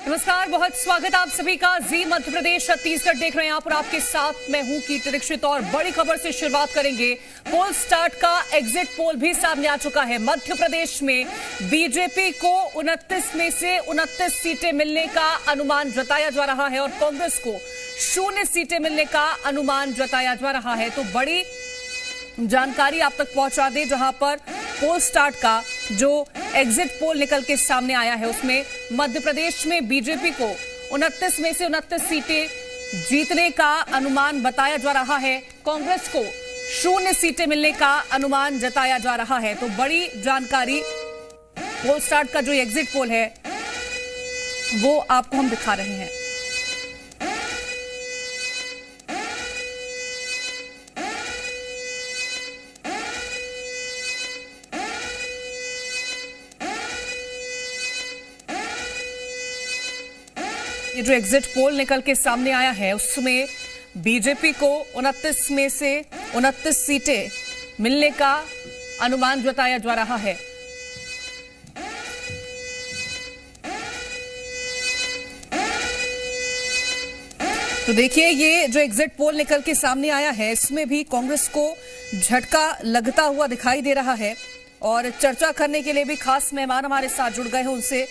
नमस्कार, बहुत स्वागत आप सभी का। जी मध्य प्रदेश छत्तीसगढ़ देख रहे हैं आप और आपके साथ मैं हूं कीर्ति दीक्षित। और बड़ी खबर से शुरुआत करेंगे। पोल स्टार्ट का एग्जिट पोल भी सामने आ चुका है। मध्य प्रदेश में बीजेपी को 29 में से 29 सीटें मिलने का अनुमान जताया जा रहा है और कांग्रेस को 0 सीटें मिलने का अनुमान जताया जा रहा है। तो बड़ी जानकारी आप तक पहुंचा दें, जहां पर पोल स्टार्ट का जो एग्जिट पोल निकल के सामने आया है उसमें मध्य प्रदेश में बीजेपी को 29 में से 29 सीटें जीतने का अनुमान बताया जा रहा है। कांग्रेस को 0 सीटें मिलने का अनुमान जताया जा रहा है। तो बड़ी जानकारी, पोल स्टार्ट का जो एग्जिट पोल है वो आपको हम दिखा रहे हैं। ये जो एग्जिट पोल निकल के सामने आया है उसमें बीजेपी को 29 में से 29 सीटें मिलने का अनुमान जताया जा रहा है। तो देखिए, ये जो एग्जिट पोल निकल के सामने आया है इसमें भी कांग्रेस को झटका लगता हुआ दिखाई दे रहा है। और चर्चा करने के लिए भी खास मेहमान हमारे साथ जुड़ गए हैं, उनसे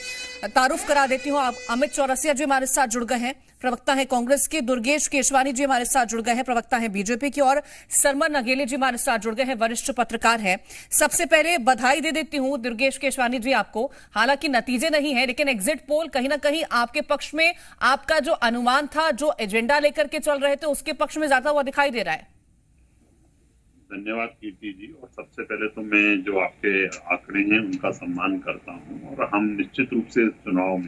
तारुफ करा देती हूँ। आप अमित चौरसिया जी हमारे साथ जुड़ गए हैं, प्रवक्ता हैं कांग्रेस के। दुर्गेश केशवानी जी हमारे साथ जुड़ गए हैं, प्रवक्ता हैं बीजेपी के। और सरमन नगेले जी हमारे साथ जुड़ गए हैं, वरिष्ठ पत्रकार हैं। सबसे पहले बधाई दे देती हूँ दुर्गेश केशवानी जी आपको। हालांकि नतीजे नहीं है, लेकिन एग्जिट पोल कहीं ना कहीं आपके पक्ष में, आपका जो अनुमान था, जो एजेंडा लेकर के चल रहे थे, उसके पक्ष में ज्यादा हुआ दिखाई दे रहा है। धन्यवाद कीर्ति जी। और सबसे पहले तो मैं जो आपके आंकड़े हैं उनका सम्मान करता हूं। और हम निश्चित रूप से चुनाव में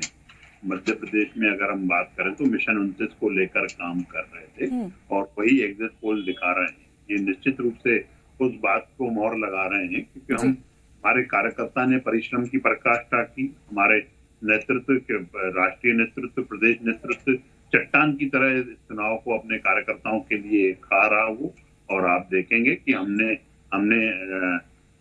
मध्य प्रदेश में अगर हम बात करें तो मिशन 29 को लेकर काम कर रहे थे और वही एग्जिट पोल दिखा रहे हैं। ये निश्चित रूप से उस बात को मोहर लगा रहे हैं क्योंकि हम, हमारे कार्यकर्ता ने परिश्रम की पराकाष्ठा की। हमारे नेतृत्व के, राष्ट्रीय नेतृत्व, प्रदेश नेतृत्व चट्टान की तरह इस चुनाव को अपने कार्यकर्ताओं के लिए खा रहा वो। और आप देखेंगे कि हमने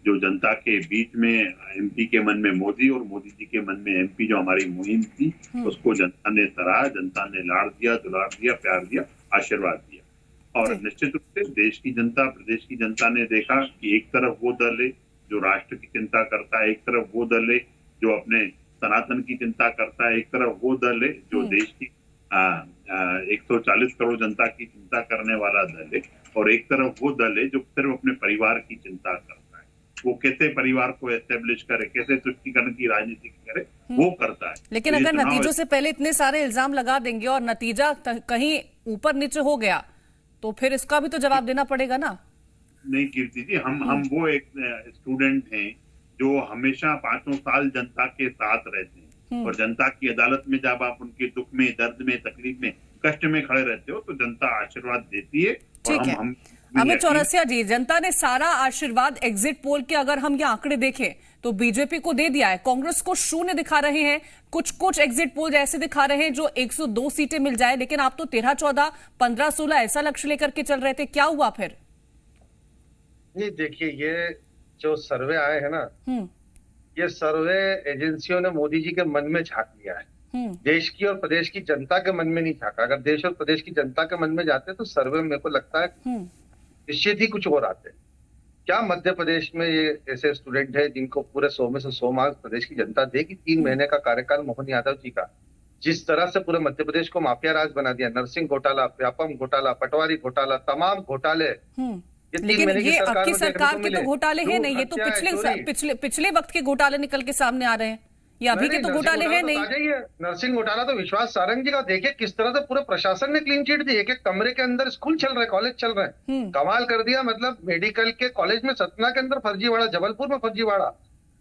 जो जनता के बीच में एमपी के मन में मोदी और मोदी जी के मन में एमपी जो हमारी मुहिम थी उसको जनता ने सराहा, जनता ने लाड़ दिया, दुलार दिया, प्यार दिया, आशीर्वाद दिया। और निश्चित रूप से देश की जनता, प्रदेश की जनता ने देखा कि एक तरफ वो दल है जो राष्ट्र की चिंता करता है, एक तरफ वो दल है जो अपने सनातन की चिंता करता है, एक तरफ वो दल है जो देश की 140 करोड़ जनता की चिंता करने वाला दल है, और एक तरफ वो दल है जो सिर्फ अपने परिवार की चिंता करता है। वो कैसे परिवार को एस्टेब्लिश करे, कैसे तुष्टीकरण की राजनीति करे, वो करता है। लेकिन अगर नतीजों से पहले इतने सारे इल्जाम लगा देंगे और नतीजा कहीं ऊपर नीचे हो गया तो फिर इसका भी तो जवाब देना पड़ेगा ना। नहीं कीर्ति जी, हम वो एक स्टूडेंट हैं जो हमेशा 5 साल जनता के साथ रहते हैं। और जनता की अदालत में जब आप उनके दुख में, दर्द में, तकलीफ में, कष्ट में खड़े रहते हो तो जनता आशीर्वाद देती है। ठीक है अमित चौरसिया जी, जनता ने सारा आशीर्वाद एग्जिट पोल के अगर हम ये आंकड़े देखें तो बीजेपी को दे दिया है, कांग्रेस को 0 दिखा रहे हैं। कुछ एग्जिट पोल ऐसे दिखा रहे हैं जो 102 सीटें मिल जाए, लेकिन आप तो 13, 14, 15, 16 ऐसा लक्ष्य लेकर के चल रहे थे। क्या हुआ फिर? जी देखिए, ये जो सर्वे आए हैं ना, ये सर्वे एजेंसियों ने मोदी जी के मन में झांक लिया है। देश की और प्रदेश की जनता के मन में नहीं झांका। अगर देश और प्रदेश की जनता के मन में जाते तो सर्वे मेरे को लगता है निश्चित ही कुछ और आते। क्या मध्य प्रदेश में ये ऐसे स्टूडेंट है जिनको पूरे 100 में से 100 मार्क्स प्रदेश की जनता देगी? 3 महीने का कार्यकाल मोहन यादव जी का, जिस तरह से पूरे मध्य प्रदेश को माफिया राज बना दिया, नरसिंह घोटाला, व्यापम घोटाला, पटवारी घोटाला, तमाम घोटाले। लेकिन ये आपकी सरकार के तो घोटाले हैं नहीं, ये तो पिछले वक्त के घोटाले निकल के सामने आ रहे हैं। ये अभी के तो घोटाले हैं नहीं। नरसिंह घोटाला तो विश्वास सारंग जी का, देखिए किस तरह से पूरे प्रशासन ने क्लीन चिट दी। एक कमरे के अंदर स्कूल चल रहे हैं, कॉलेज चल रहे हैं, कमाल कर दिया। मतलब मेडिकल के कॉलेज में सतना के अंदर फर्जीवाड़ा, जबलपुर में फर्जीवाड़ा।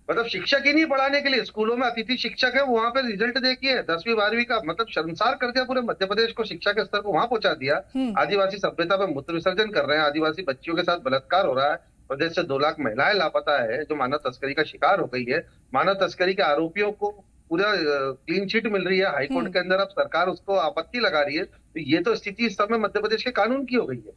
मतलब शिक्षक ही नहीं पढ़ाने के लिए, स्कूलों में अतिथि शिक्षक है, वहां पे रिजल्ट देखिए 10वीं 12वीं का। मतलब शर्मसार कर दिया पूरे मध्य प्रदेश को, शिक्षा के स्तर को वहां पहुंचा दिया। आदिवासी सभ्यता पे मूत्र विसर्जन कर रहे हैं, आदिवासी बच्चियों के साथ बलात्कार हो रहा है। प्रदेश से 2 लाख महिलाएं लापता है जो मानव तस्करी का शिकार हो गई है। मानव तस्करी के आरोपियों को पूरा क्लीन चिट मिल रही है हाईकोर्ट के अंदर, अब सरकार उसको आपत्ति लगा रही है। तो ये तो स्थिति इस समय मध्य प्रदेश के कानून की हो गई है।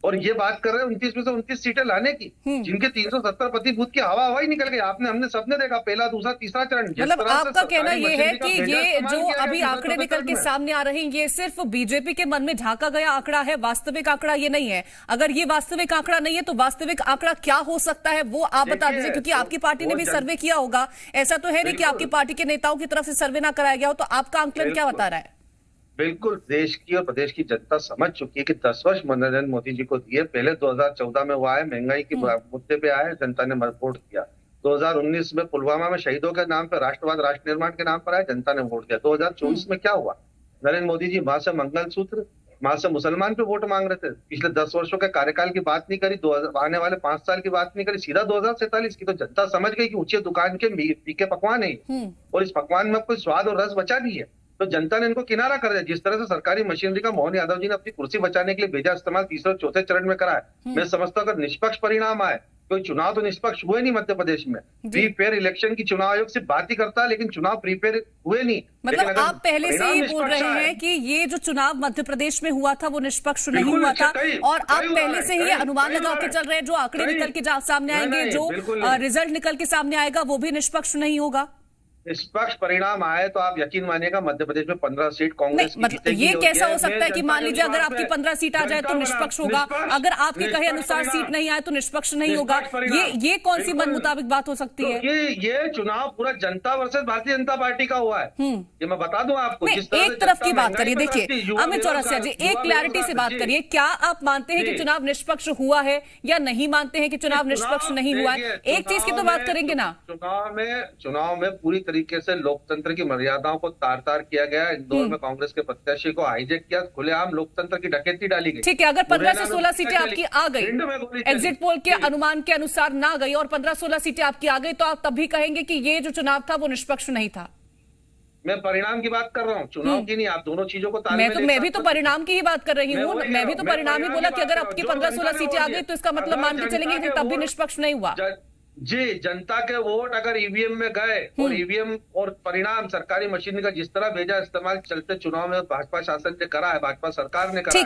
और ये बात कर रहे हैं 29 में से 29 सीटें लाने की, जिनके 370 प्रति बूथ की हवा ही निकल गई। आपने हमने सबने देखा पहला, दूसरा, तीसरा चरण। मतलब आपका कहना ये है कि ये जो अभी आंकड़े निकल के सामने आ रहे हैं, ये सिर्फ बीजेपी के मन में झांका गया आंकड़ा है, वास्तविक आंकड़ा ये नहीं है। अगर ये वास्तविक आंकड़ा नहीं है तो वास्तविक आंकड़ा क्या हो सकता है वो आप बता दीजिए, क्योंकि आपकी पार्टी ने भी सर्वे किया होगा। ऐसा तो है नहीं कि आपकी पार्टी के नेताओं की तरफ से सर्वे ना कराया गया हो। तो आपका आंकलन क्या बता रहा है? बिल्कुल, देश की और प्रदेश की जनता समझ चुकी है कि 10 वर्ष नरेंद्र मोदी जी को दिए। पहले 2014 में वो आए, महंगाई के मुद्दे पे आए, जनता ने वोट दिया। 2019 में पुलवामा में शहीदों के नाम पर, राष्ट्रवाद राष्ट्र निर्माण के नाम पर आए, जनता ने वोट दिया। 2024 में क्या हुआ? नरेंद्र मोदी जी मां से मंगलसूत्र, मां से मुसलमान पे वोट मांग रहे थे। पिछले 10 वर्षों के कार्यकाल की बात नहीं करी, आने वाले 5 साल की बात नहीं करी, सीधा 2047 की। तो जनता समझ गई कि ऊंची दुकान के फीके पकवान है और इस पकवान में कोई स्वाद और रस बचा नहीं है। तो जनता ने इनको किनारा कर दिया। जिस तरह से सरकारी मशीनरी का मोहन यादव जी ने अपनी कुर्सी बचाने के लिए भेजा इस्तेमाल तीसरे और चौथे चरण में करा है। मैं समझता हूँ अगर निष्पक्ष परिणाम आए, कोई चुनाव तो निष्पक्ष हुए नहीं मध्य प्रदेश में। फ्री फेयर इलेक्शन की चुनाव आयोग सिर्फ बात ही करता है, लेकिन चुनाव फ्री फेयर हुए नहीं। मतलब आप पहले से ही बोल रहे हैं कि ये जो चुनाव मध्य प्रदेश में हुआ था वो निष्पक्ष नहीं हुआ था, और आप पहले से ही अनुमान लगा के चल रहे हैं जो आंकड़े निकल के सामने आएंगे, जो रिजल्ट निकल के सामने आएगा वो भी निष्पक्ष नहीं होगा। निष्पक्ष परिणाम आए तो आप यकीन मानिएगा मध्य प्रदेश में 15 सीट कांग्रेस की जीतेगी। ये कैसा हो सकता है कि मान लीजिए अगर आपकी 15 सीट आ जाए तो निष्पक्ष होगा, अगर आपके कहे अनुसार सीट नहीं आए तो निष्पक्ष नहीं होगा? ये कौन सी मन मुताबिक बात हो सकती है? ये चुनाव पूरा जनता वर्सेस भारतीय जनता पार्टी का हुआ है, ये मैं बता दूं आपको। एक तरफ की बात करिए, देखिए अमित चौरसिया जी, एक क्लैरिटी से बात करिए, क्या आप मानते हैं कि चुनाव निष्पक्ष हुआ है या नहीं मानते हैं कि चुनाव निष्पक्ष नहीं हुआ है? एक चीज की तो बात करेंगे ना, चुनाव में पूरी तरीके से लोकतंत्र की मर्यादाओं को तार तार किया गया। इंदौर में कांग्रेस के प्रत्याशी को हाईजैक किया, खुलेआम लोकतंत्र की डकैती डाली गई। ठीक है, अगर 15 से 16 सीटें आपकी आ गई, एग्जिट पोल के अनुमान के अनुसार ना गई और 15-16 सीटें आपकी आ गई, तो आप तब भी कहेंगे कि ये जो चुनाव था वो निष्पक्ष नहीं था? मैं परिणाम की बात कर रहा हूँ, चुनाव की नहीं। आप दोनों चीजों को मैं भी तो परिणाम की ही बात कर रही हूँ। मैं भी तो परिणाम ही बोला कि अगर आपकी 15-16 सीटें आ गई तो इसका मतलब मान के चलेंगे कि तब भी निष्पक्ष नहीं हुआ। जी, जनता के वोट अगर ईवीएम में गए और ईवीएम और परिणाम सरकारी मशीनरी का जिस तरह भेजा इस्तेमाल चलते चुनाव में भाजपा शासन ने करा है, भाजपा सरकार ने करा है।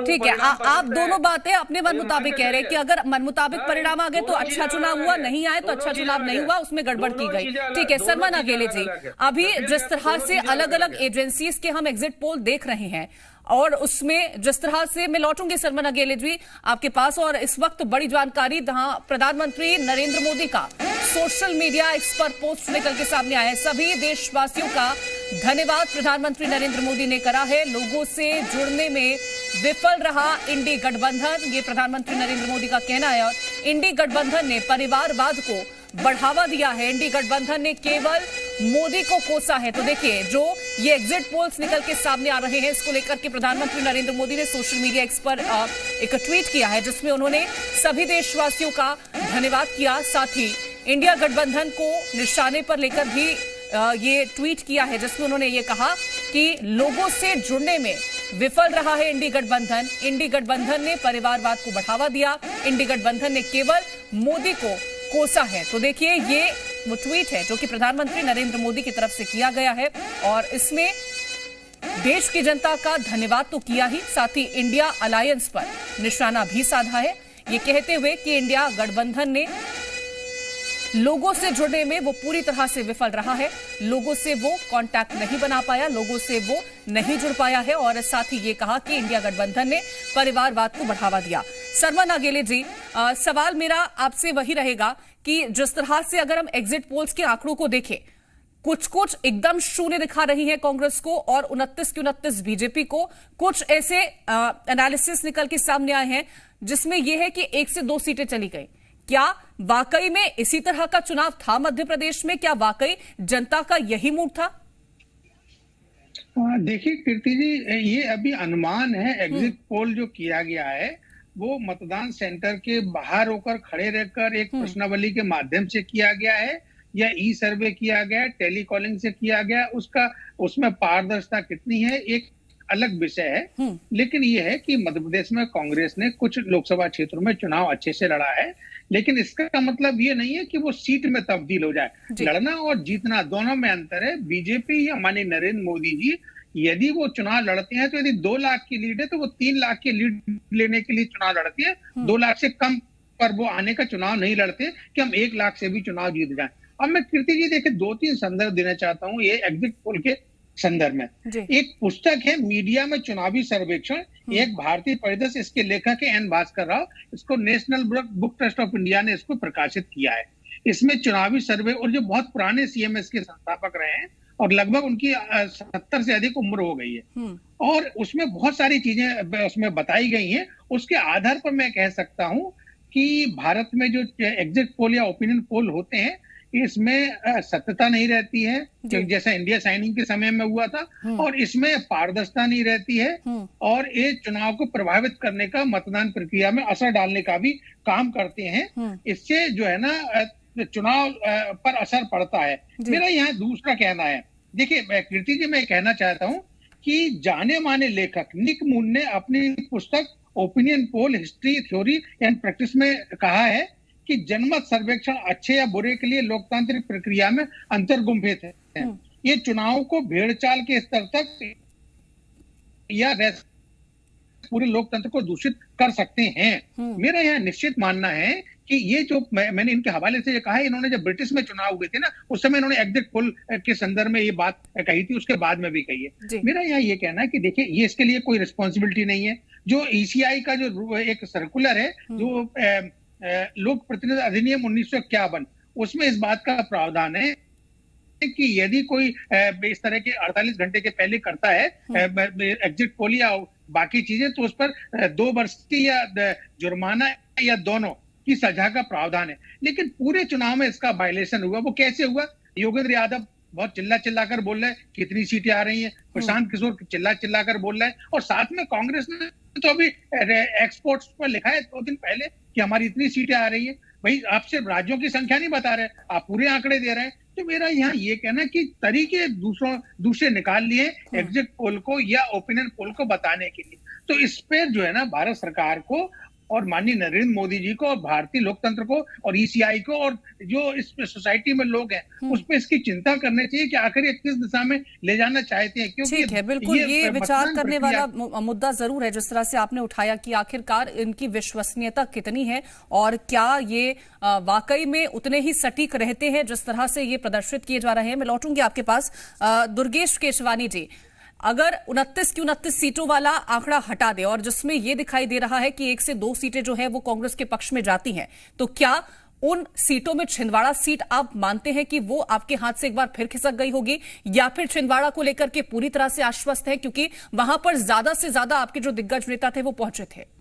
ठीक है, आप दोनों बातें अपने मन मुताबिक कह रहे हैं कि अगर मन मुताबिक परिणाम आ गए तो अच्छा चुनाव हुआ, नहीं आए तो अच्छा चुनाव नहीं हुआ, उसमें गड़बड़ की गई। ठीक है, सलमान अकेले जी, अभी जिस तरह से अलग अलग एजेंसीज के हम एग्जिट पोल देख रहे हैं और उसमें जिस तरह से, मैं लौटूंगी सलमान अकेले जी आपके पास, और इस वक्त बड़ी जानकारी जहां प्रधानमंत्री नरेंद्र मोदी का सोशल मीडिया एक्स पर पोस्ट निकल के सामने आया है। सभी देशवासियों का धन्यवाद प्रधानमंत्री नरेंद्र मोदी ने करा है। लोगों से जुड़ने में विफल रहा इंडी गठबंधन, ये प्रधानमंत्री नरेंद्र मोदी का कहना है। और इंडी गठबंधन ने परिवारवाद को बढ़ावा दिया है, इंडी गठबंधन ने केवल मोदी को कोसा है। तो देखिए, जो ये एग्जिट पोल्स निकल के सामने आ रहे हैं, इसको लेकर के प्रधानमंत्री नरेंद्र मोदी ने सोशल मीडिया एक्स पर एक ट्वीट किया है, जिसमें उन्होंने सभी देशवासियों का धन्यवाद किया। साथ ही इंडिया गठबंधन को निशाने पर लेकर भी ये ट्वीट किया है, जिसमें उन्होंने ये कहा कि लोगों से जुड़ने में विफल रहा है इंडी गठबंधन, इंडी गठबंधन ने परिवारवाद को बढ़ावा दिया, इंडी गठबंधन ने केवल मोदी को कोसा है। तो देखिए, ये वो ट्वीट है जो कि प्रधानमंत्री नरेंद्र मोदी की तरफ से किया गया है, और इसमें देश की जनता का धन्यवाद तो किया ही, साथ ही इंडिया अलायंस पर निशाना भी साधा है, ये कहते हुए कि इंडिया गठबंधन ने लोगों से जुड़ने में वो पूरी तरह से विफल रहा है, लोगों से वो कांटेक्ट नहीं बना पाया, लोगों से वो नहीं जुड़ पाया है, और साथ ही ये कहा कि इंडिया गठबंधन ने परिवारवाद को बढ़ावा दिया। शर्मा नागेले जी, सवाल मेरा आपसे वही रहेगा कि जिस तरह से अगर हम एग्जिट पोल्स के आंकड़ों को देखें, कुछ एकदम शून्य दिखा रही है कांग्रेस को और 29 की 29 बीजेपी को, कुछ ऐसे एनालिसिस निकल के सामने आए हैं जिसमें यह है कि 1 से 2 सीटें चली गई। क्या वाकई में इसी तरह का चुनाव था मध्य प्रदेश में? क्या वाकई जनता का यही मूड था? देखिए कीर्ति जी, ये अभी अनुमान है। एग्जिट पोल जो किया गया है वो मतदान सेंटर के बाहर होकर खड़े रहकर एक प्रश्नावली के माध्यम से किया गया है या ई सर्वे किया गया है, टेलीकॉलिंग से किया गया, उसमें पारदर्शिता कितनी है एक अलग विषय है। लेकिन यह है कि मध्य प्रदेश में कांग्रेस ने कुछ लोकसभा क्षेत्रों में चुनाव अच्छे से लड़ा है, लेकिन इसका मतलब ये नहीं है कि वो सीट में तब्दील हो जाए। लड़ना और जीतना दोनों में अंतर है। बीजेपी या माननीय नरेंद्र मोदी जी यदि वो चुनाव लड़ते हैं तो यदि 2 लाख की लीड है तो वो 3 लाख की लीड लेने के लिए चुनाव लड़ती है। 2 लाख से कम पर वो आने का चुनाव नहीं लड़ते कि हम 1 लाख से भी चुनाव जीत जाएं। अब मैं कीर्ति जी देखिए 2-3 संदर्भ देना चाहता हूँ ये एग्जिट पोल के संदर्भ में। एक पुस्तक है मीडिया में चुनावी सर्वेक्षण, एक भारतीय परिदृश्य, इसके लेखक है एन भास्कर राव। इसको national book trust of India ने इसको प्रकाशित किया है। इसमें चुनावी सर्वे और जो बहुत पुराने सीएमएस के संस्थापक रहे हैं और लगभग उनकी 70 से अधिक उम्र हो गई है और उसमें बहुत सारी चीजें उसमें बताई गई हैं। उसके आधार पर मैं कह सकता हूं कि भारत में जो एग्जिट पोल या ओपिनियन पोल होते हैं इसमें सत्यता नहीं रहती है, जैसा इंडिया साइनिंग के समय में हुआ था, और इसमें पारदर्शिता नहीं रहती है और ये चुनाव को प्रभावित करने का, मतदान प्रक्रिया में असर डालने का भी काम करते हैं। इससे जो है ना चुनाव पर असर पड़ता है। मेरा यहाँ दूसरा कहना है, देखिए कीर्ति जी मैं कहना चाहता हूँ कि जाने माने लेखक निक मून ने अपनी पुस्तक opinion poll history theory and practice में कहा है कि जनमत सर्वेक्षण अच्छे या बुरे के लिए लोकतांत्रिक प्रक्रिया में अंतर्गुम्फित है। ये चुनाव को भेड़चाल के स्तर तक या पूरे लोकतंत्र को दूषित कर सकते हैं। मेरा यह निश्चित मानना है कि ये जो मैंने इनके हवाले से ये कहा है, इन्होंने जब ब्रिटिश में चुनाव हुए थे ना उस समय इन्होंने एग्जिट पोल के संदर्भ में ये बात कही थी, उसके बाद में भी कही है। मेरा यहाँ ये कहना है कि देखिए ये इसके लिए कोई रिस्पॉन्सिबिलिटी नहीं है। जो ईसीआई का जो एक सर्कुलर है, जो लोक प्रतिनिधि अधिनियम 1951, उसमें इस बात का प्रावधान है कि यदि कोई इस तरह के 48 घंटे के पहले करता है एग्जिट पोल या बाकी चीजें तो उस पर 2 वर्ष की या जुर्माना या दोनों की सजा का प्रावधान है। लेकिन पूरे चुनाव में इसका वायलेशन हुआ। वो कैसे हुआ? योगेंद्र यादव बहुत चिल्ला कर बोल रहे हैं कितनी सीटें आ रही हैं, प्रशांत किशोर चिल्ला कर बोल रहे हैं, और साथ में कांग्रेस ने तो अभी एक्सपोर्ट्स पर लिखा है 2 दिन पहले कि हमारी इतनी सीटें आ रही है। भाई आप सिर्फ राज्यों की संख्या नहीं बता रहे, आप पूरे आंकड़े दे रहे हैं। तो मेरा यहाँ ये कहना कि तरीके दूसरे निकाल लिए एग्जिट पोल को या ओपिनियन पोल को बताने के लिए। तो इस पर जो है ना भारत सरकार को और माननीय नरेंद्र मोदी जी को और भारतीय लोकतंत्र को और ईसीआई को और जो इस सोसाइटी में लोग हैं उस पर इसकी चिंता करनी चाहिए कि आखिर ये किस दिशा में ले जाना चाहते हैं। क्योंकि ठीक है, बिल्कुल ये विचार करने वाला मुद्दा जरूर है जिस तरह से आपने उठाया कि आखिरकार इनकी विश्वसनीयता कितनी है और क्या ये वाकई में उतने ही सटीक रहते हैं जिस तरह से ये प्रदर्शित किए जा रहे हैं। मैं लौटूंगी आपके पास। दुर्गेश केशवानी जी, अगर 29 की 29 सीटों वाला आंकड़ा हटा दे और जिसमें यह दिखाई दे रहा है कि 1 से 2 सीटें जो है वो कांग्रेस के पक्ष में जाती हैं, तो क्या उन सीटों में छिंदवाड़ा सीट आप मानते हैं कि वो आपके हाथ से एक बार फिर खिसक गई होगी, या फिर छिंदवाड़ा को लेकर के पूरी तरह से आश्वस्त है क्योंकि वहां पर ज्यादा से ज्यादा आपके जो दिग्गज नेता थे वो पहुंचे थे?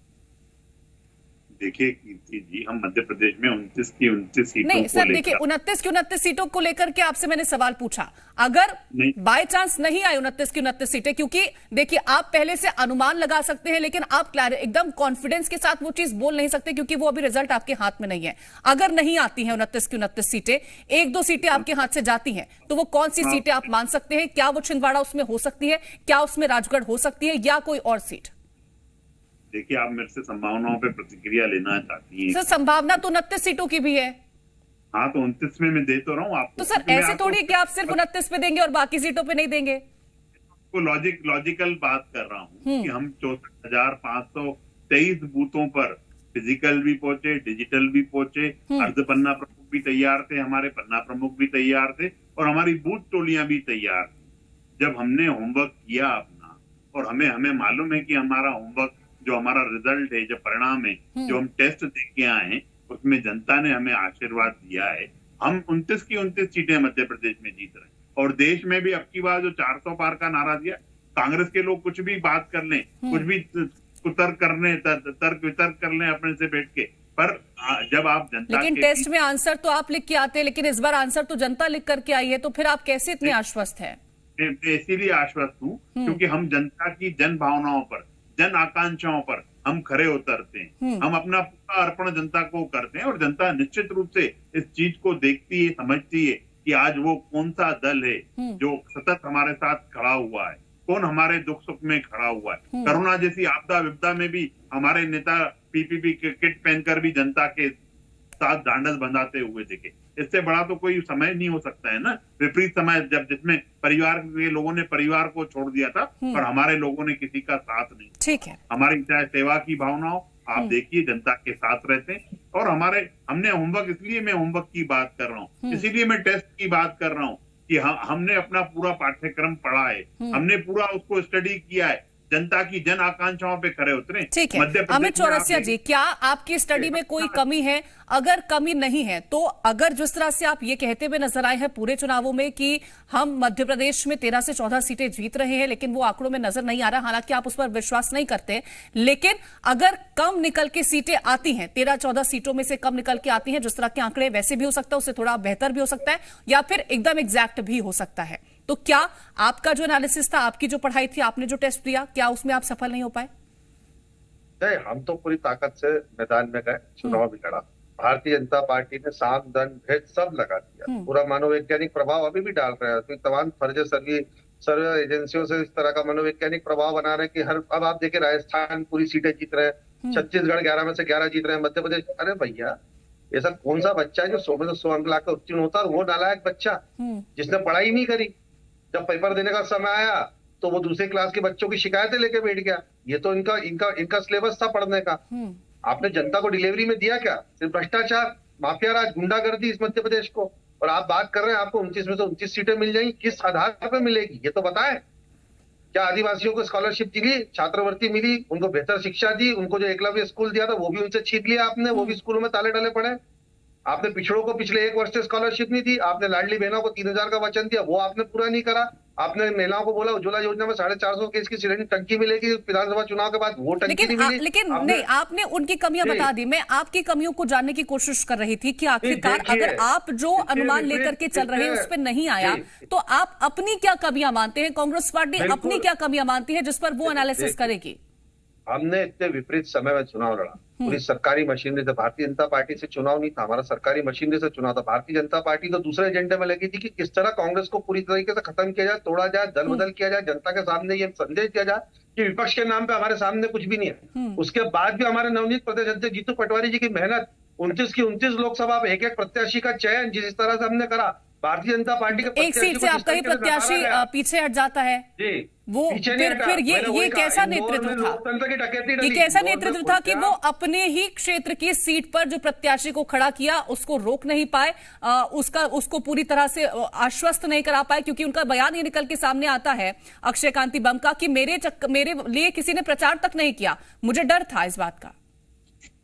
देखिए कीर्ति जी, हम मध्य प्रदेश में 29 की 29 सीटों नहीं को सर, देखिए 29 की 29 सीटों को लेकर के आपसे मैंने सवाल पूछा। अगर बाय चांस नहीं आए 29 की 29 सीटें, क्योंकि देखिए आप पहले से अनुमान लगा सकते हैं लेकिन आप एकदम कॉन्फिडेंस के साथ वो चीज बोल नहीं सकते क्योंकि वो अभी रिजल्ट आपके हाथ में नहीं है। अगर नहीं आती है 29 की 29 सीटें, 1-2 सीटें आपके हाथ से जाती हैं, तो वो कौन सी सीटें आप मान सकते हैं? क्या वो छिंदवाड़ा उसमें हो सकती है, क्या उसमें राजगढ़ हो सकती है, या कोई और सीट? देखिए आप मेरे से संभावनाओं पे प्रतिक्रिया लेना चाहती हैं। सर संभावना तो 29 सीटों की भी है। हाँ तो 29 में मैं दे तो रहा हूँ आपको। तो सर ऐसे थोड़ी कि आप सिर्फ 29 पे देंगे और बाकी सीटों पे नहीं देंगे। तो लॉजिकल बात कर रहा हूँ कि हम 64,523 बूथों पर फिजिकल भी पहुंचे, डिजिटल भी पहुंचे, अर्ध पन्ना प्रमुख भी तैयार थे, हमारे पन्ना प्रमुख भी तैयार थे और हमारी बूथ टोलियां भी तैयार थी। जब हमने होमवर्क किया अपना और हमें मालूम है कि हमारा होमवर्क, जो हमारा रिजल्ट है, जो परिणाम है, जो हम टेस्ट दे के आए हैं, उसमें जनता ने हमें आशीर्वाद दिया है। हम 29 की 29 सीटें मध्य प्रदेश में जीत रहे हैं और देश में भी अब की बार जो 400 पार का नारा दिया, कांग्रेस के लोग कुछ भी बात कर लें, कुछ भी तर्क वितर्क कर लें अपने से बैठ के, पर जब आप जनता लेकिन टेस्ट में आंसर तो आप लिख के आते हैं, लेकिन इस बार आंसर तो जनता लिख करके आई है, तो फिर आप कैसे इतने आश्वस्त हैं? इसीलिए आश्वस्त हूँ क्योंकि हम जनता की जन भावनाओं पर, जन आकांक्षाओं पर हम खरे उतरते हैं। हम अपना पूरा अर्पण जनता को करते हैं और जनता निश्चित रूप से इस चीज को देखती है, समझती है कि आज वो कौन सा दल है जो सतत हमारे साथ खड़ा हुआ है, कौन हमारे दुख सुख में खड़ा हुआ है। कोरोना जैसी आपदा विपदा में भी हमारे नेता पीपीपी किट पहनकर भी जनता के साथ ढांढस बंधाते हुए दिखे। इससे बड़ा तो कोई समय नहीं हो सकता है ना, विपरीत समय जब जिसमें परिवार के लोगों ने परिवार को छोड़ दिया था पर हमारे लोगों ने किसी का साथ नहीं। ठीक है, हमारी चाहे सेवा की भावना हो, आप देखिए जनता के साथ रहते हैं। और हमने होमवर्क, इसलिए मैं होमवर्क की बात कर रहा हूँ, इसीलिए मैं टेस्ट की बात कर रहा हूँ कि हमने अपना पूरा पाठ्यक्रम पढ़ा है, हमने पूरा उसको स्टडी किया है, जनता की जन आकांक्षाओं पे खरे उतरे। ठीक है अमित चौरसिया जी, क्या आपकी स्टडी में कोई कमी है? अगर कमी नहीं है तो अगर जिस तरह से आप ये कहते हुए नजर आए हैं पूरे चुनावों में कि हम मध्य प्रदेश में 13 से 14 सीटें जीत रहे हैं, लेकिन वो आंकड़ों में नजर नहीं आ रहा, हालांकि आप उस पर विश्वास नहीं करते, लेकिन अगर कम निकल के सीटें आती हैं, 13-14 सीटों में से कम निकल के आती हैं, जिस तरह के आंकड़े वैसे भी हो सकता है, उससे थोड़ा बेहतर भी हो सकता है या फिर एकदम एग्जैक्ट भी हो सकता है, तो क्या आपका जो एनालिसिस था, आपकी जो पढ़ाई थी, आपने जो टेस्ट दिया, क्या उसमें आप सफल नहीं हो पाए? नहीं, हम तो पूरी ताकत से मैदान में गए, चुनाव भी लड़ा। भारतीय जनता पार्टी ने साम दंड भेद सब लगा दिया, पूरा मनोवैज्ञानिक प्रभाव अभी भी डाल रहा है। तो तमाम फर्जी सर्वे एजेंसियों से इस तरह का मनोवैज्ञानिक प्रभाव बना रहे हैं कि अब आप देखिए राजस्थान पूरी सीटें जीत रहे हैं, छत्तीसगढ़ 11 में से 11 जीत रहे हैं, मध्य प्रदेश, अरे भैया ऐसा कौन सा बच्चा है जो 100 अंक लाकर उत्तीर्ण होता है? और वो नालायक बच्चा जिसने पढ़ाई नहीं करी, जब पेपर देने का समय आया तो वो दूसरे क्लास के बच्चों की शिकायतें लेके बैठ गया। ये तो इनका सिलेबस था पढ़ने का। आपने जनता को डिलीवरी में दिया क्या? सिर्फ भ्रष्टाचार, माफिया राज, गुंडागर्दी इस मध्य प्रदेश को। और आप बात कर रहे हैं आपको 29 में से 29 सीटें मिल जाएंगी, किस आधार पर मिलेगी ये तो बताएं। क्या आदिवासियों को स्कॉलरशिप मिली, छात्रवृत्ति मिली, उनको बेहतर शिक्षा दी, उनको जो एकलव्य स्कूल दिया था वो भी उनसे छीन लिया आपने, वो भी स्कूलों में ताले डाले पड़े। आपने पिछड़ों को पिछले 1 वर्ष से स्कॉलरशिप नहीं दी, आपने लाडली बहनों को 3000 का वचन दिया, वो आपने पूरा नहीं करा। आपने महिलाओं को बोला उज्ज्वला योजना में 450 के इसकी सिलेंडर टंकी मिलेगी, विधानसभा चुनाव के बाद वो टंकी नहीं मिली। लेकिन नहीं, आपने उनकी कमियां बता दी। मैं आपकी कमियों को जानने की कोशिश कर रही थी कि आखिरकार अगर आप जो अनुमान लेकर के चल रहे हैं उस पर नहीं आया तो आप अपनी क्या कमियां मानते हैं, कांग्रेस पार्टी अपनी क्या कमियां मानती है, जिस पर वो एनालिसिस करेगी? हमने इतने विपरीत समय में चुनाव लड़ा, पूरी सरकारी मशीनरी से। भारतीय जनता पार्टी से चुनाव नहीं था, हमारा सरकारी मशीनरी से चुनाव था। भारतीय जनता पार्टी तो दूसरे एजेंडे में लगी थी कि किस तरह कांग्रेस को पूरी तरीके से खत्म किया जाए, तोड़ा जाए, दल बदल किया जाए, जनता के सामने ये संदेश दिया जाए कि विपक्ष के नाम पे हमारे सामने कुछ भी नहीं है। उसके बाद भी हमारे नवनीत प्रदेश अध्यक्ष जीतू पटवारी जी की मेहनत, 29 की 29 लोकसभा में एक प्रत्याशी का चयन जिस तरह से हमने करा, भारतीय जनता पार्टी के एक सीट से आपका ही प्रत्याशी पीछे हट जाता है जी, वो फिर ये कैसा नेतृत्व था? ये कैसा नेतृत्व था कि वो अपने ही क्षेत्र की सीट पर जो प्रत्याशी को खड़ा किया उसको रोक नहीं पाए, उसको पूरी तरह से आश्वस्त नहीं करा पाए, क्योंकि उनका बयान ये निकल के सामने आता है अक्षय कांति बम का कि मेरे लिए किसी ने प्रचार तक नहीं किया, मुझे डर था इस बात का।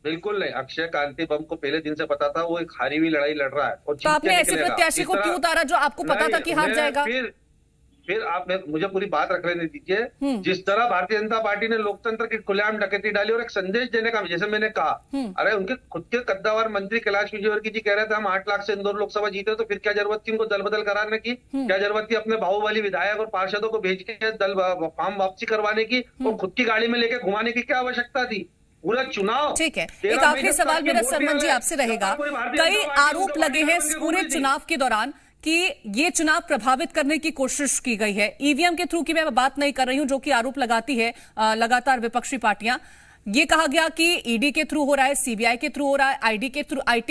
बिल्कुल नहीं, अक्षय कांति बम को पहले दिन से पता था वो एक हारी हुई लड़ाई लड़ रहा है। और तो आपने ऐसे प्रत्याशी को क्यों उतारा जो आपको पता था कि हार जाएगा? फिर आप मुझे पूरी बात रख लेने दीजिए। जिस तरह भारतीय जनता पार्टी ने लोकतंत्र की खुलेआम डकैती डाली और एक संदेश देने का, जैसे मैंने कहा, अरे उनके खुद के कद्दावर मंत्री कैलाश विजयवर्गीय जी कह रहे थे हम 8 लाख से इंदौर लोकसभा जीते, तो फिर क्या जरूरत थी उनको दल बदल कराने की? क्या जरूरत थी अपने बाहुबली विधायक और पार्षदों को भेज के दल फॉर्म वापसी करवाने की और खुद की गाड़ी में लेके घुमाने की क्या आवश्यकता थी? पूरा चुनाव। ठीक है, एक आखिरी सवाल मेरा सरमन जी आपसे रहेगा। कई आरोप लगे हैं इस पूरे चुनाव के दौरान कि ये चुनाव प्रभावित करने की कोशिश की गई है। ईवीएम के थ्रू की मैं बात नहीं कर रही हूं, जो कि आरोप लगाती है लगातार विपक्षी पार्टियां। ये कहा गया कि ईडी के थ्रू हो रहा है, सीबीआई के थ्रू हो रहा है, आईटी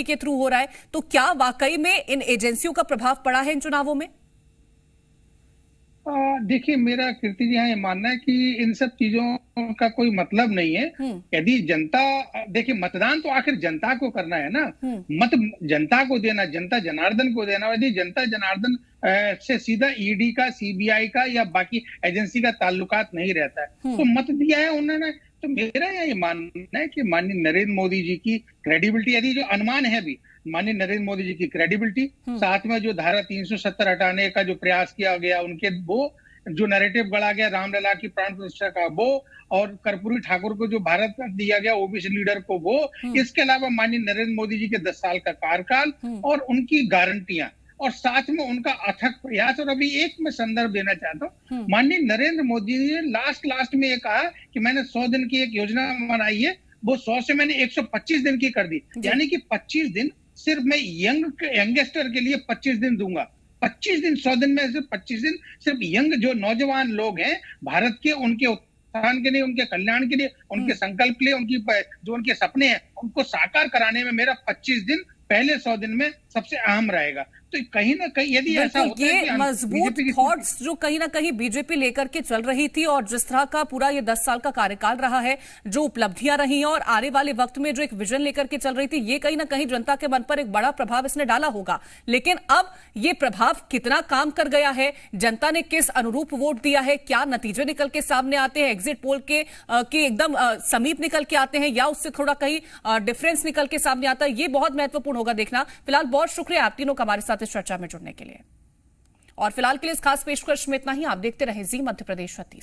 के थ्रू हो रहा है, तो क्या वाकई में इन एजेंसियों का प्रभाव पड़ा है इन चुनावों में? देखिए, मेरा कीर्ति जी यहाँ ये मानना है कि इन सब चीजों का कोई मतलब नहीं है। यदि जनता, देखिए मतदान तो आखिर जनता को करना है ना, मत जनता को देना, जनता जनार्दन को देना। यदि जनता जनार्दन से सीधा ईडी का, सीबीआई का या बाकी एजेंसी का ताल्लुकात नहीं रहता है तो मत दिया है उन्होंने। तो मेरा ये मानना है कि माननीय नरेंद्र मोदी जी की क्रेडिबिलिटी, यदि जो अनुमान है भी माननीय नरेंद्र मोदी जी की क्रेडिबिलिटी, साथ में जो धारा 370 हटाने का जो प्रयास किया गया, उनके वो जो नैरेटिव गढ़ा गया रामलला की प्राण प्रतिष्ठा का वो, और कर्पूरी ठाकुर को जो भारत का दिया गया ओबीसी लीडर को वो, इसके अलावा माननीय नरेंद्र मोदी जी के 10 साल का कार्यकाल और उनकी गारंटियां और साथ में उनका अथक प्रयास। और अभी एक मैं संदर्भ देना चाहता हूँ, माननीय नरेंद्र मोदी जी ने लास्ट में ये कहा कि मैंने 100 दिन की एक योजना बनाई है, वो 100 से मैंने 125 दिन की कर दी, यानी कि 25 दिन सिर्फ मैं यंगस्टर के लिए 25 दिन दूंगा। 25 दिन, 100 दिन में सिर्फ 25 दिन सिर्फ यंग जो नौजवान लोग हैं भारत के, उनके उत्थान के लिए, उनके कल्याण के लिए, उनके संकल्प के लिए, उनकी जो उनके सपने हैं उनको साकार कराने में मेरा 25 दिन पहले 100 दिन में सबसे अहम रहेगा। तो कहीं ना कहीं यदि ऐसा होता है ये मजबूत थॉट्स जो कहीं ना कहीं बीजेपी लेकर के चल रही थी और जिस तरह का पूरा ये 10 साल का कार्यकाल रहा है, जो उपलब्धियां रही हैं और आने वाले वक्त में जो एक विजन लेकर के चल रही थी, ये कहीं ना कहीं जनता के मन पर एक बड़ा प्रभाव इसने डाला होगा। लेकिन अब ये प्रभाव कितना काम कर गया है, जनता ने किस अनुरूप वोट दिया है, क्या नतीजे निकल के सामने आते हैं, एग्जिट पोल के एकदम समीप निकल के आते हैं या उससे थोड़ा कहीं डिफरेंस निकल के सामने आता है, ये बहुत महत्वपूर्ण होगा देखना। फिलहाल बहुत शुक्रिया आप तीनों का हमारे साथ इस चर्चा में जुड़ने के लिए। और फिलहाल के लिए इस खास पेशकश में इतना ही। आप देखते रहे जी मध्य प्रदेश 36।